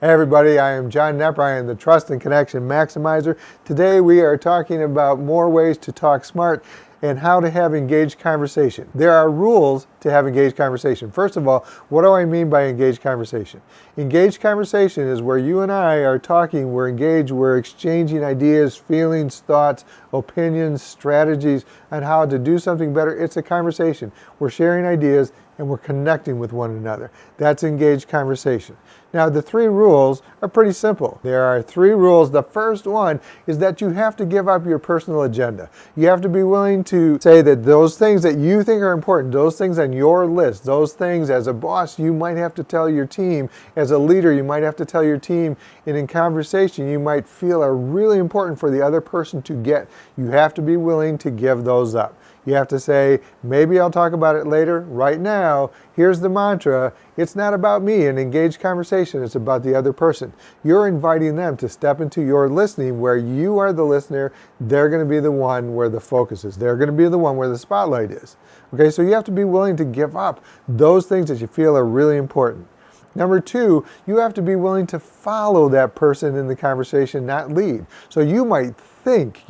Hey everybody, I am John Knepper. I am the Trust and Connection Maximizer. Today we are talking about more ways to talk smart and how to have engaged conversation. There are rules to have engaged conversation. First of all, what do I mean by engaged conversation? Engaged conversation is where you and I are talking, we're engaged, we're exchanging ideas, feelings, thoughts, opinions, strategies on how to do something better. It's a conversation. We're sharing ideas and we're connecting with one another. That's engaged conversation. Now, the three rules are pretty simple. There are three rules. The first one is that you have to give up your personal agenda. You have to be willing to say that those things that you think are important, those things on your list, those things as a boss you might have to tell your team, as a leader you might have to tell your team, and in conversation you might feel are really important for the other person to get. You have to be willing to give those up. You have to say, maybe I'll talk about it later. Right now, here's the mantra. It's not about me. An engaged conversation, it's about the other person. You're inviting them to step into your listening where you are the listener. They're going to be the one where the focus is. They're going to be the one where the spotlight is. Okay, so you have to be willing to give up those things that you feel are really important. Number two, you have to be willing to follow that person in the conversation, not lead. So you might think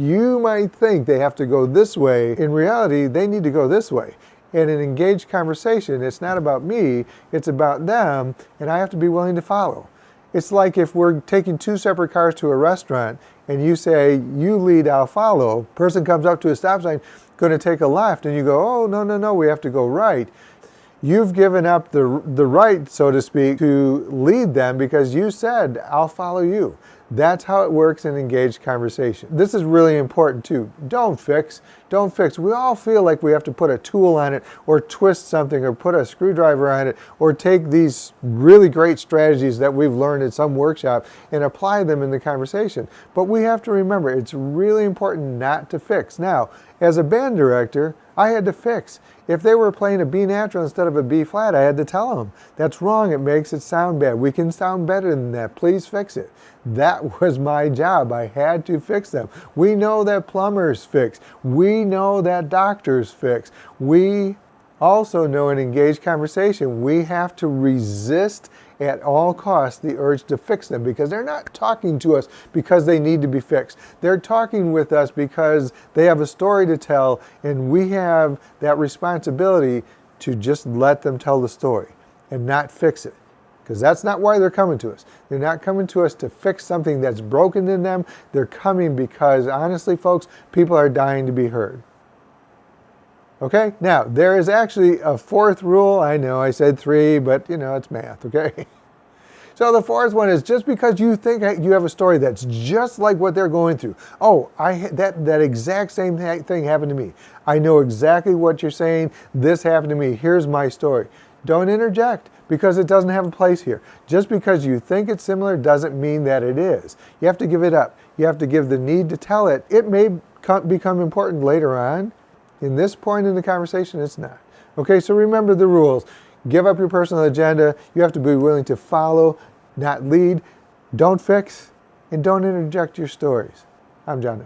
they have to go this way. In reality, they need to go this way. In an engaged conversation, it's not about me, it's about them, and I have to be willing to follow. It's like if we're taking two separate cars to a restaurant and you say, you lead, I'll follow. Person comes up to a stop sign, going to take a left, and you go, oh, no, we have to go right. You've given up the right, so to speak, to lead them because you said, I'll follow you. That's how it works in engaged conversation. This is really important too. Don't fix. We all feel like we have to put a tool on it or twist something or put a screwdriver on it or take these really great strategies that we've learned in some workshop and apply them in the conversation. But we have to remember it's really important not to fix. Now, as a band director, I had to fix. If they were playing a B natural instead of a B flat, I had to tell them, that's wrong, it makes it sound bad. We can sound better than that, please fix it. That was my job, I had to fix them. We know that plumbers fix. We know that doctors fix. We also know in engaged conversation, we have to resist at all costs the urge to fix them because they're not talking to us because they need to be fixed. They're talking with us because they have a story to tell, and we have that responsibility to just let them tell the story and not fix it. Because that's not why they're coming to us. They're not coming to us to fix something that's broken in them. They're coming because, honestly, folks, people are dying to be heard. Okay, now there is actually a fourth rule. I know I said three, but it's math, okay? So the fourth one is just because you think you have a story that's just like what they're going through. Oh, that exact same thing happened to me. I know exactly what you're saying. This happened to me. Here's my story. Don't interject because it doesn't have a place here. Just because you think it's similar doesn't mean that it is. You have to give it up. You have to give the need to tell it. It may become important later on. In this point in the conversation, it's not. Okay, so remember the rules. Give up your personal agenda. You have to be willing to follow, not lead. Don't fix, and don't interject your stories. I'm John.